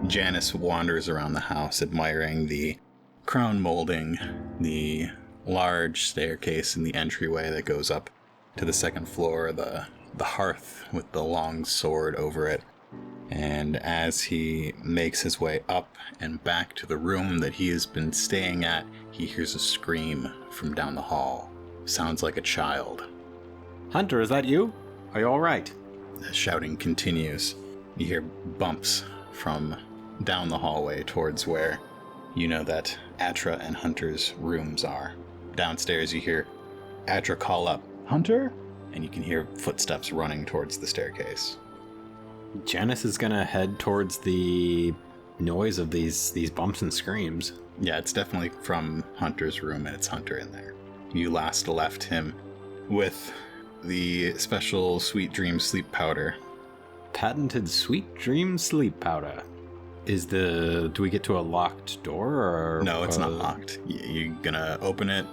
Janus wanders around the house, admiring the crown molding, the large staircase in the entryway that goes up to the second floor, the hearth with the long sword over it. And as he makes his way up and back to the room that he has been staying at, he hears a scream from down the hall. Sounds like a child. Hunter, is that you? Are you all right? The shouting continues. You hear bumps from down the hallway towards where you know that Atra and Hunter's rooms are. Downstairs you hear Atra call up, "Hunter?" And you can hear footsteps running towards the staircase. Janus is gonna head towards the noise of these bumps and screams. Yeah, it's definitely from Hunter's room, and it's Hunter in there. You last left him with the special Sweet Dream sleep powder. Patented Sweet Dream sleep powder. Do we get to a locked door, or? No, it's not locked. You're gonna open it,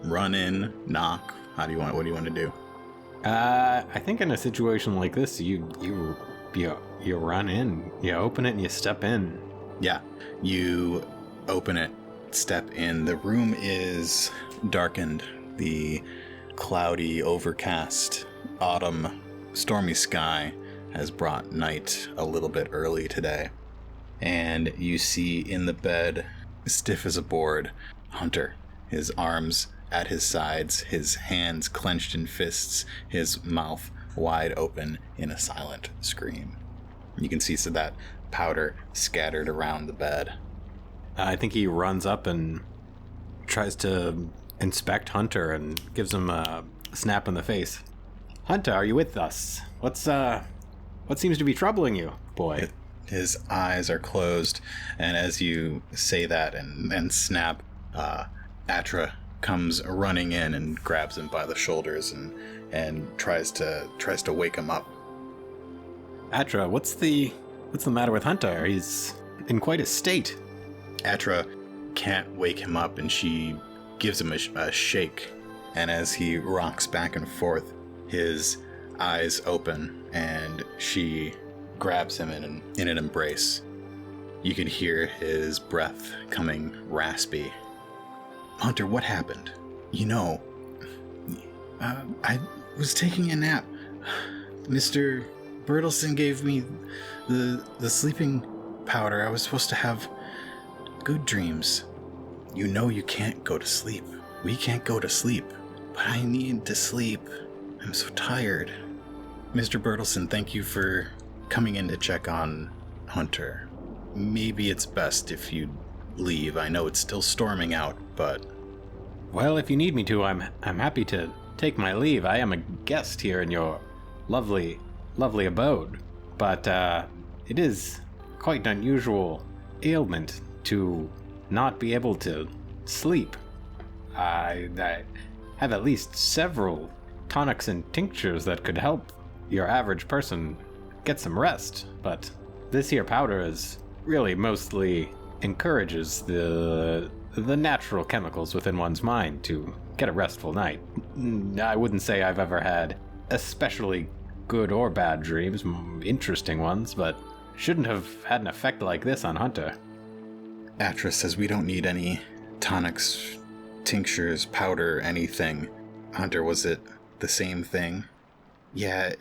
run in, knock. What do you want to do? I think in a situation like this, you run in, you open it, and you step in. Yeah, you open it, step in. The room is darkened. The cloudy, overcast, autumn, stormy sky has brought night a little bit early today. And you see in the bed, stiff as a board, Hunter, his arms at his sides, his hands clenched in fists, his mouth wide open in a silent scream. You can see some of that powder scattered around the bed. I think he runs up and tries to inspect Hunter and gives him a snap in the face. Hunter, are you with us? What seems to be troubling you, boy? His eyes are closed, and as you say that and snap, Atra comes running in and grabs him by the shoulders and tries to wake him up. Atra, what's the matter with Hunter? He's in quite a state. Atra can't wake him up, and she gives him a shake. And as he rocks back and forth, his eyes open, and she grabs him in an embrace. You can hear his breath coming raspy. "Hunter, what happened? You know, I was taking a nap. Mr. Bertelson gave me the sleeping powder. I was supposed to have good dreams. You know you can't go to sleep. We can't go to sleep. But I need to sleep. I'm so tired. Mr. Bertelson, thank you for coming in to check on Hunter. Maybe it's best if you leave. I know it's still storming out, but..." "Well, if you need me to, I'm happy to take my leave. I am a guest here in your lovely abode. But it is quite an unusual ailment to not be able to sleep. I have at least several tonics and tinctures that could help your average person get some rest, but this here powder is really mostly encourages the natural chemicals within one's mind to get a restful night. I wouldn't say I've ever had especially good or bad dreams, interesting ones, but shouldn't have had an effect like this on Hunter." Atra says we don't need any tonics, tinctures, powder, anything. Hunter, was it the same thing? Yeah,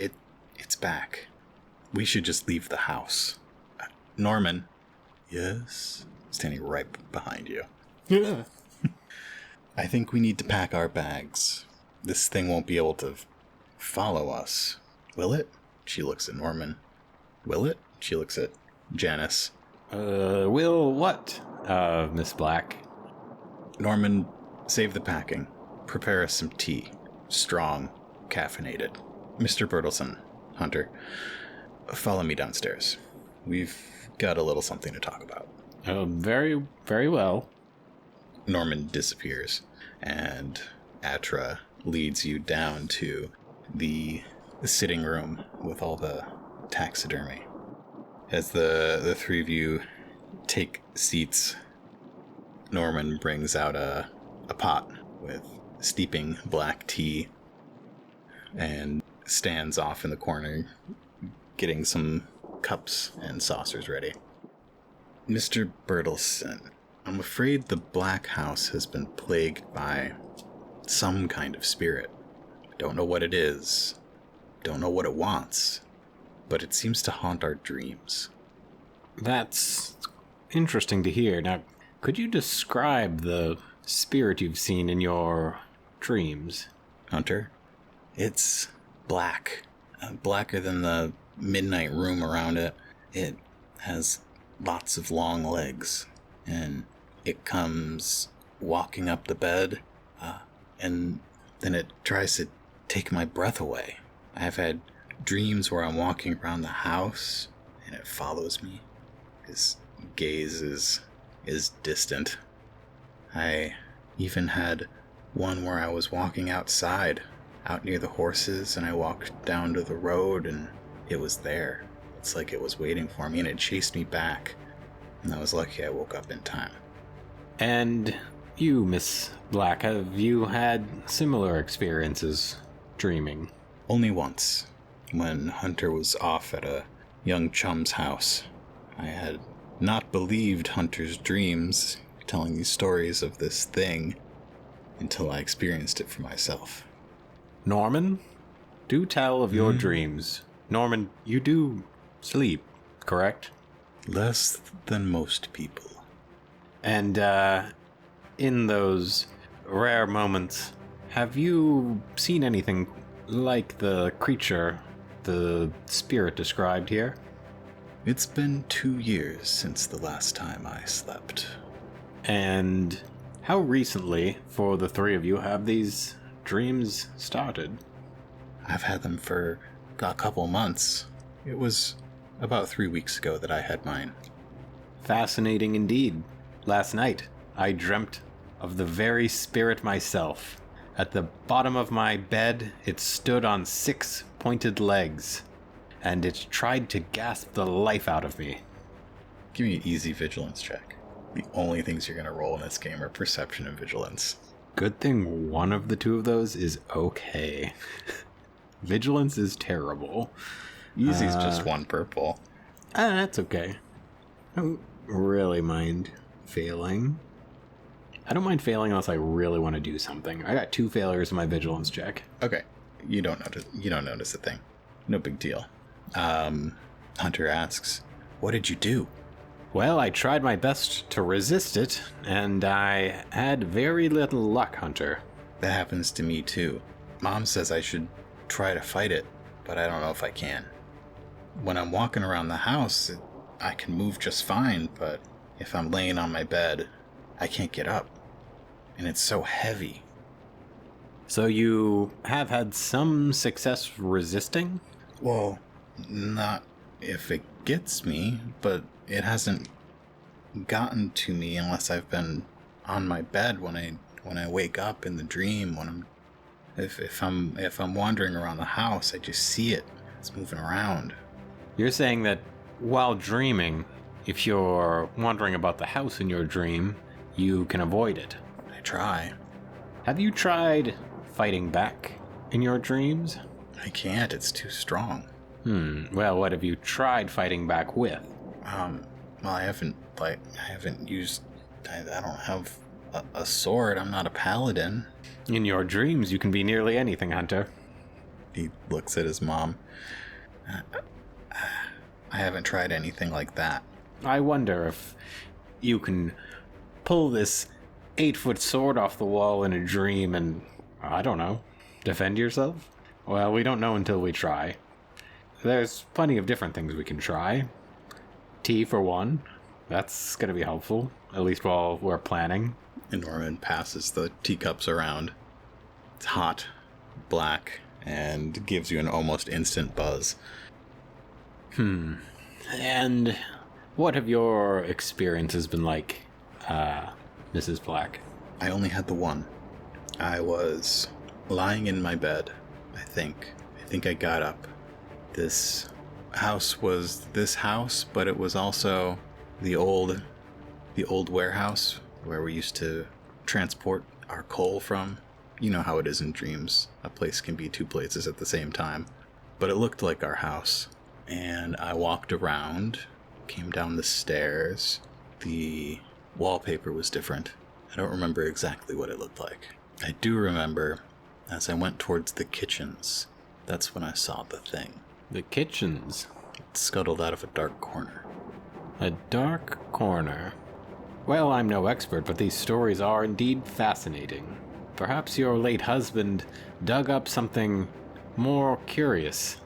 it's back. We should just leave the house. Norman. Yes? Standing right behind you. Yeah. I think we need to pack our bags. This thing won't be able to follow us. Will it? She looks at Norman. Will it? She looks at Janus. Will what, Miss Black? Norman, save the packing. Prepare us some tea. Strong, caffeinated. Mr. Bertelson, Hunter, follow me downstairs. We've got a little something to talk about. Very, very well. Norman disappears, and Atra leads you down to the sitting room with all the taxidermy. As the three of you take seats, Norman brings out a pot with steeping black tea and stands off in the corner, getting some cups and saucers ready. Mr. Bertelson, I'm afraid the Black House has been plagued by some kind of spirit. I don't know what it is, don't know what it wants, but it seems to haunt our dreams. That's interesting to hear. Now, could you describe the spirit you've seen in your dreams? Hunter, it's black. Blacker than the midnight room around it. It has lots of long legs, and it comes walking up the bed, and then it tries to take my breath away. I have had dreams where I'm walking around the house, and it follows me. His gaze is distant. I even had one where I was walking outside, out near the horses, and I walked down to the road, and it was there. It's like it was waiting for me, and it chased me back. And I was lucky I woke up in time. And you, Miss Black, have you had similar experiences dreaming? Only once, when Hunter was off at a young chum's house. I had not believed Hunter's dreams, telling these stories of this thing, until I experienced it for myself. Norman, do tell of your dreams. Norman, you do sleep, correct? Less than most people. And, in those rare moments, have you seen anything like the creature, the spirit described here? It's been 2 years since the last time I slept. And how recently, for the three of you, have these dreams started? I've had them for a couple months. It was about 3 weeks ago that I had mine. Fascinating indeed. Last night, I dreamt of the very spirit myself. At the bottom of my bed, it stood on 6 pointed legs, and it tried to gasp the life out of me. Give me an easy vigilance check. The only things you're going to roll in this game are perception and vigilance. Good thing one of the two of those is okay. Vigilance is terrible. Easy's just 1 purple. That's okay. I don't really mind failing. I don't mind failing unless I really want to do something. I got 2 failures in my vigilance check. Okay. You don't notice a thing. No big deal. Hunter asks, "What did you do?" Well, I tried my best to resist it, and I had very little luck, Hunter. That happens to me too. Mom says I should try to fight it, but I don't know if I can. When I'm walking around the house, I can move just fine, but if I'm laying on my bed, I can't get up. And it's so heavy. So you have had some success resisting? Well, not if it gets me, but it hasn't gotten to me unless I've been on my bed when I wake up in the dream. If I'm wandering around the house, I just see it. It's moving around. You're saying that while dreaming, if you're wandering about the house in your dream, you can avoid it. I try. Have you tried fighting back in your dreams? I can't. It's too strong. Well, what have you tried fighting back with? Well, I haven't used. I don't have a sword. I'm not a paladin. In your dreams, you can be nearly anything, Hunter. He looks at his mom. I haven't tried anything like that. I wonder if you can pull this 8-foot sword off the wall in a dream and, I don't know, defend yourself? Well, we don't know until we try. There's plenty of different things we can try. Tea for one. That's gonna be helpful, at least while we're planning. And Norman passes the teacups around. It's hot, black, and gives you an almost instant buzz. And what have your experiences been like, Mrs. Black? I only had the one. I was lying in my bed, I think. I think I got up. This house was this house, but it was also the old warehouse where we used to transport our coal from. You know how it is in dreams. A place can be 2 places at the same time. But it looked like our house. and I walked around, came down the stairs. The wallpaper was different. I don't remember exactly what it looked like. I do remember, as I went towards the kitchens, that's when I saw the thing. The kitchens? It scuttled out of a dark corner. A dark corner. Well, I'm no expert, but these stories are indeed fascinating. Perhaps your late husband dug up something more curious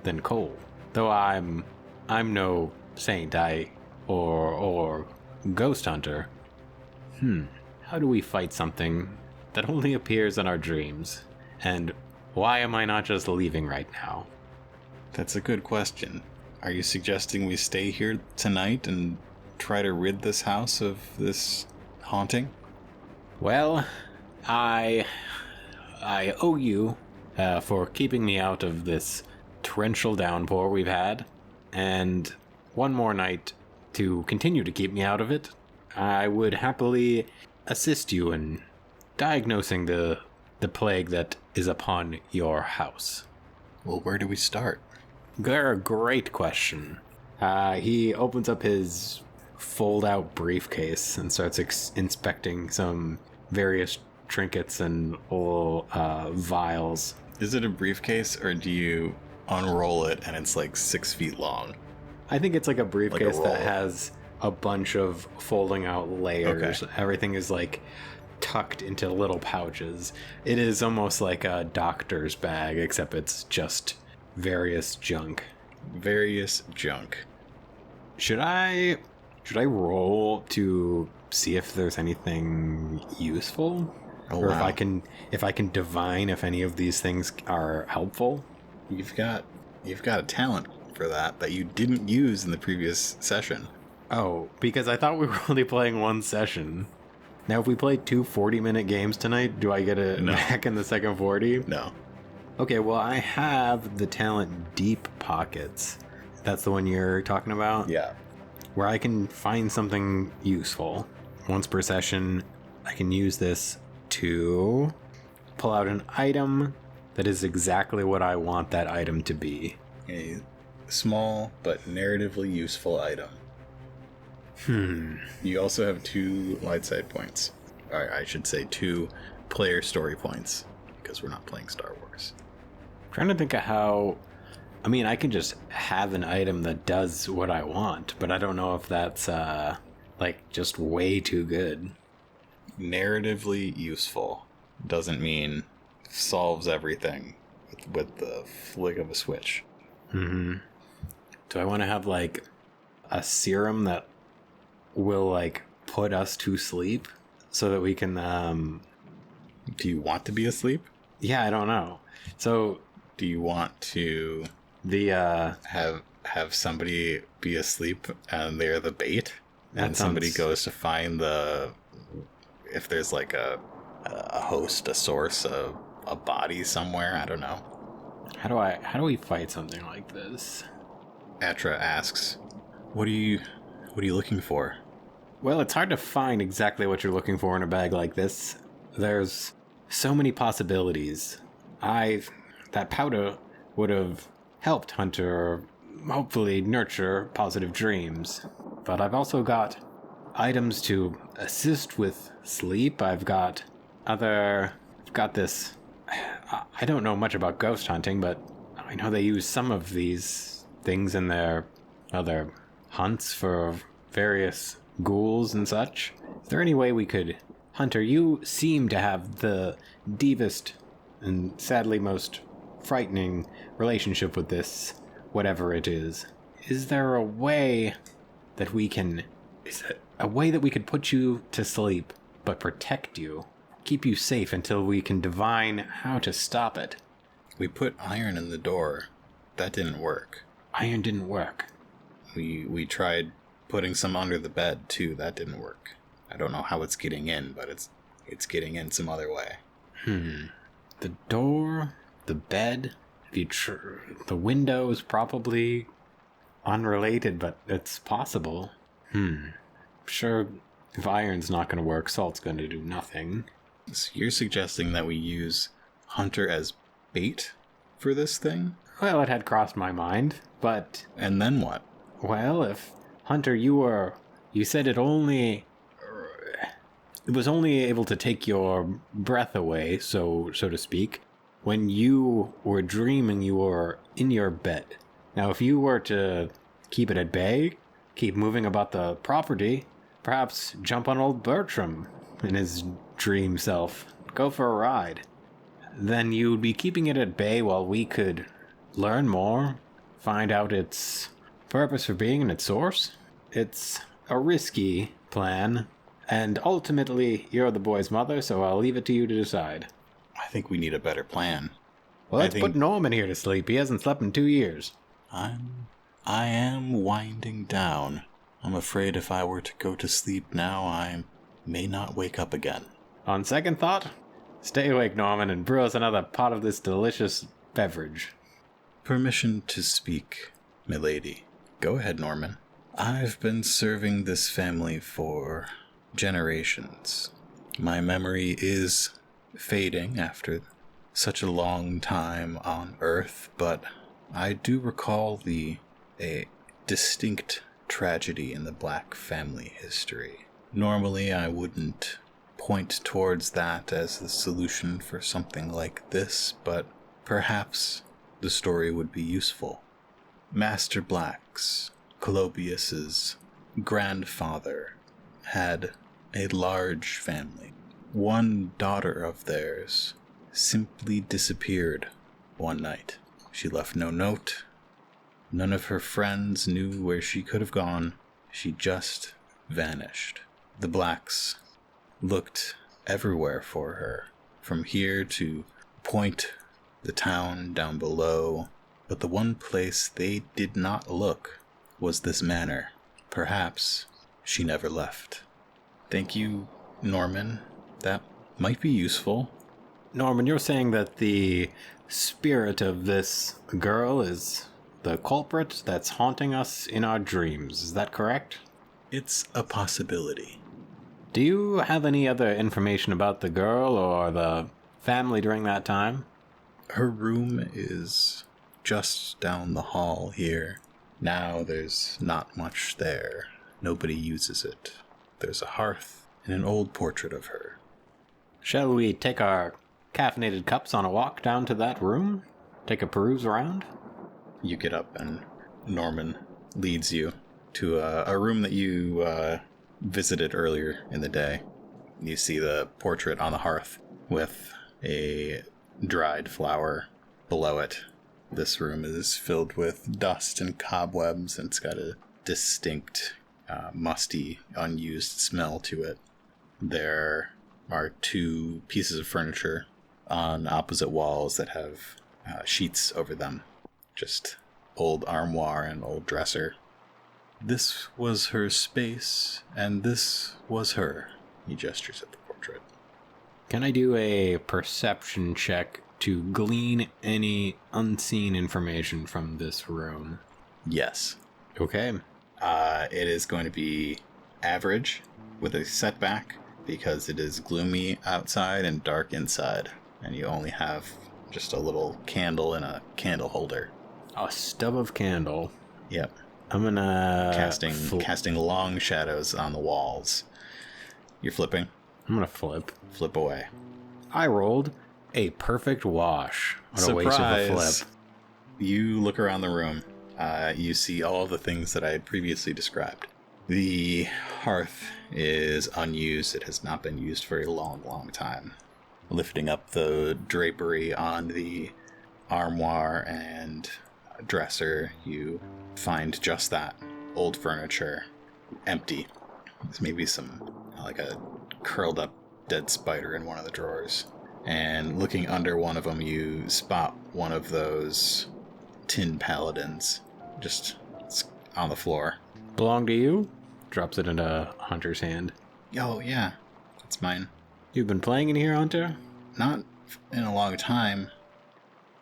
than coal. Though I'm no saint, or ghost hunter. How do we fight something that only appears in our dreams? And why am I not just leaving right now? That's a good question. Are you suggesting we stay here tonight and try to rid this house of this haunting? Well, I owe you for keeping me out of this torrential downpour we've had, and one more night to continue to keep me out of it. I would happily assist you in diagnosing the plague that is upon your house. Well, where do we start? Great question. He opens up his fold-out briefcase and starts inspecting some various trinkets and vials. Is it a briefcase, or do you unroll it and it's like 6 feet long? I think it's like a briefcase Like a that roll. has a bunch of folding out layers. Okay. Everything is like tucked into little pouches. It is almost like a doctor's bag, except it's just various junk. Various junk. Should I roll to see if there's anything useful? Oh, Or wow. if I can divine if any of these things are helpful? You've got a talent for that you didn't use in the previous session. Oh, because I thought we were only playing one session. Now, if we play 2 40-minute games tonight, do I get it No. back in the second 40? No. Okay, well, I have the talent Deep Pockets. That's the one you're talking about? Yeah. Where I can find something useful. Once per session, I can use this to pull out an item that is exactly what I want that item to be. A small but narratively useful item. You also have 2 light side points. Or I should say 2 player story points, because we're not playing Star Wars. Trying to think of how... I mean, I can just have an item that does what I want, but I don't know if that's, just way too good. Narratively useful doesn't mean solves everything with the flick of a switch. Do I want to have, a serum that will, put us to sleep so that we can, Do you want to be asleep? Yeah, I don't know. So, Do you want to the, have somebody be asleep and they're the bait? That And somebody sounds- goes to find if there's a host, a source, a body somewhere, I don't know. how do we fight something like this? Atra asks, What are you looking for? Well, it's hard to find exactly what you're looking for in a bag like this. There's so many possibilities. That powder would have helped Hunter hopefully nurture positive dreams. But I've also got items to assist with sleep. I've got this. I don't know much about ghost hunting, but I know they use some of these things in their other hunts for various ghouls and such. Is there any way we could... Hunter, you seem to have the deepest and sadly most frightening relationship with this, whatever it is. Is there a way that we can... Is it a way that we could put you to sleep, but protect you? Keep you safe until we can divine how to stop it? We put iron in the door. That didn't work. Iron didn't work. We tried putting some under the bed too. That didn't work. I don't know how it's getting in, but it's getting in some other way. The door, the bed, the window is probably unrelated, but it's possible. Sure, if iron's not going to work, salt's going to do nothing. So you're suggesting that we use Hunter as bait for this thing? Well, it had crossed my mind, but... And then what? Well, if... Hunter, you said it was only able to take your breath away, so to speak, when you were dreaming you were in your bed. Now, if you were to keep it at bay, keep moving about the property, perhaps jump on old Bertram in his dream self, go for a ride, then you'd be keeping it at bay while we could learn more, find out its purpose for being and its source. It's a risky plan, and ultimately you're the boy's mother, so I'll leave it to you to decide. I think we need a better plan. Well, let's put Norman here to sleep. He hasn't slept in 2 years. I am winding down. I'm afraid if I were to go to sleep now, I may not wake up again. On second thought, stay awake, Norman, and brew us another pot of this delicious beverage. Permission to speak, milady. Go ahead, Norman. I've been serving this family for generations. My memory is fading after such a long time on Earth, but I do recall a distinct tragedy in the Black family history. Normally, I wouldn't point towards that as the solution for something like this, but perhaps the story would be useful. Master Black's, Colobius's grandfather, had a large family. One daughter of theirs simply disappeared one night. She left no note. None of her friends knew where she could have gone. She just vanished. The Blacks looked everywhere for her, from here to Point, the town down below, but the one place they did not look was this manor. Perhaps she never left. Thank you, Norman. That might be useful. Norman, you're saying that the spirit of this girl is the culprit that's haunting us in our dreams. Is that correct? It's a possibility. Do you have any other information about the girl or the family during that time? Her room is just down the hall here. Now there's not much there. Nobody uses it. There's a hearth and an old portrait of her. Shall we take our caffeinated cups on a walk down to that room? Take a peruse around? You get up and Norman leads you to a room that you visited earlier in the day. You see the portrait on the hearth with a dried flower below it. This room is filled with dust and cobwebs, and it's got a distinct, musty, unused smell to it. There are 2 pieces of furniture on opposite walls that have sheets over them. Just old armoire and old dresser. This was her space, and this was her. He gestures at the portrait. Can I do a perception check to glean any unseen information from this room? Yes. Okay. It is going to be average with a setback because it is gloomy outside and dark inside, and you only have just a little candle in a candle holder. A stub of candle. Yep. I'm gonna... Casting long shadows on the walls. You're flipping? I'm gonna flip. Flip away. I rolled a perfect wash. What Surprise. a waste of a flip. You look around the room. You see all of the things that I had previously described. The hearth is unused. It has not been used for a long, long time. Lifting up the drapery on the armoire and dresser, you find just that. Old furniture. Empty. There's maybe like a curled up dead spider in one of the drawers. And looking under one of them, you spot one of those tin paladins just on the floor. Belong to you? Drops it into Hunter's hand. Oh, yeah. That's mine. You've been playing in here, Hunter? Not in a long time.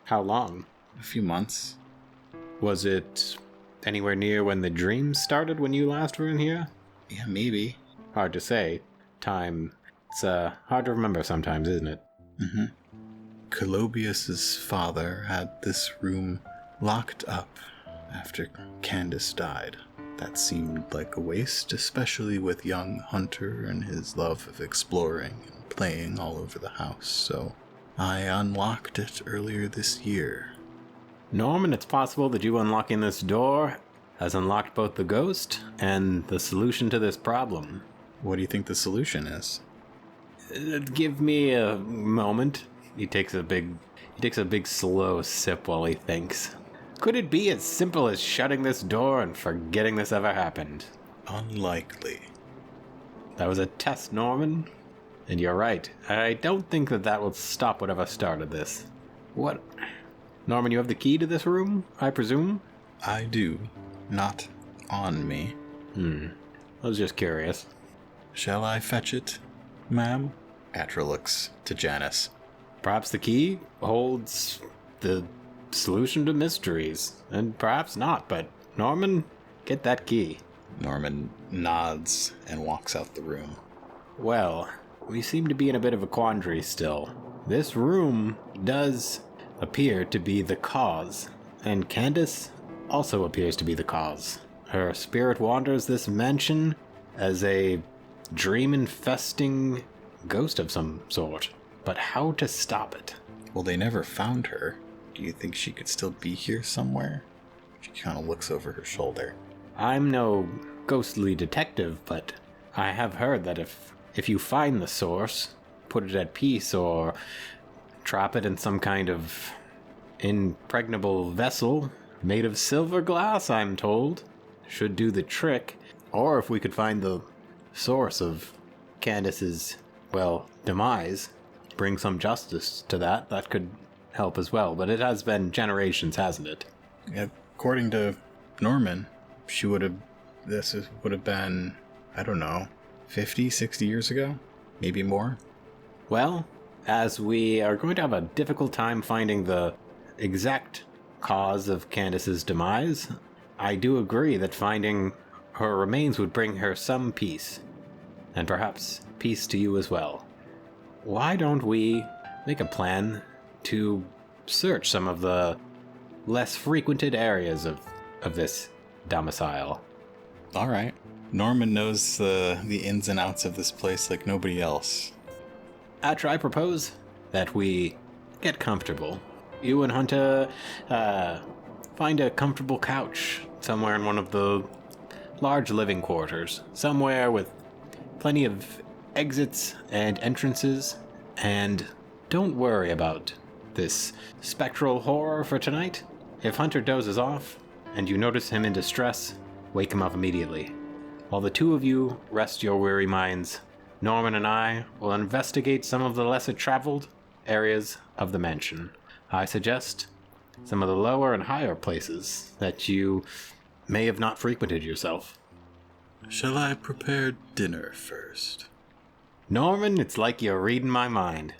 How long? A few months. Was it anywhere near when the dreams started when you last were in here? Yeah, maybe. Hard to say. Time. It's hard to remember sometimes, isn't it? Mm-hmm. Colobius's father had this room locked up after Candace died. That seemed like a waste, especially with young Hunter and his love of exploring and playing all over the house, so I unlocked it earlier this year. Norman, it's possible that you unlocking this door has unlocked both the ghost and the solution to this problem. What do you think the solution is? Give me a moment. He takes a big slow sip while he thinks. Could it be as simple as shutting this door and forgetting this ever happened? Unlikely. That was a test, Norman. And you're right. I don't think that will stop whatever started this. What? Norman, you have the key to this room, I presume? I do. Not on me. I was just curious. Shall I fetch it, ma'am? Atra looks to Janus. Perhaps the key holds the solution to mysteries, and perhaps not, but Norman, get that key. Norman nods and walks out the room. Well, we seem to be in a bit of a quandary still. This room does appear to be the cause, and Candace also appears to be the cause. Her spirit wanders this mansion as a dream-infesting ghost of some sort. But how to stop it? Well, they never found her. Do you think she could still be here somewhere? She kind of looks over her shoulder. I'm no ghostly detective, but I have heard that if you find the source, put it at peace, or trap it in some kind of impregnable vessel made of silver glass, I'm told, should do the trick. Or if we could find the source of Candace's, demise, bring some justice to that could help as well. But it has been generations, hasn't it? According to Norman, this would have been, I don't know, 50, 60 years ago? Maybe more? Well, as we are going to have a difficult time finding the exact cause of Candace's demise, I do agree that finding her remains would bring her some peace. And perhaps peace to you as well. Why don't we make a plan to search some of the less frequented areas of this domicile? All right. Norman knows the ins and outs of this place like nobody else. Atra, I propose that we get comfortable. You and Hunter find a comfortable couch somewhere in one of the large living quarters, somewhere with plenty of exits and entrances, and don't worry about this spectral horror for tonight. If Hunter dozes off and you notice him in distress, wake him up immediately. While the two of you rest your weary minds, Norman and I will investigate some of the lesser traveled areas of the mansion. I suggest some of the lower and higher places that you may have not frequented yourself. Shall I prepare dinner first? Norman, it's like you're reading my mind.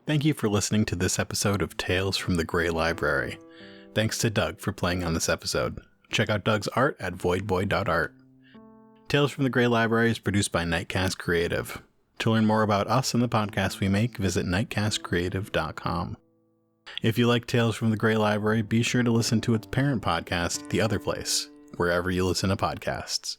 Thank you for listening to this episode of Tales from the Grey Library. Thanks to Doug for playing on this episode. Check out Doug's art at voidboy.art. Tales from the Grey Library is produced by Nightcast Creative. To learn more about us and the podcast we make, visit nightcastcreative.com. If you like Tales from the Grey Library, be sure to listen to its parent podcast, The Other Place, wherever you listen to podcasts.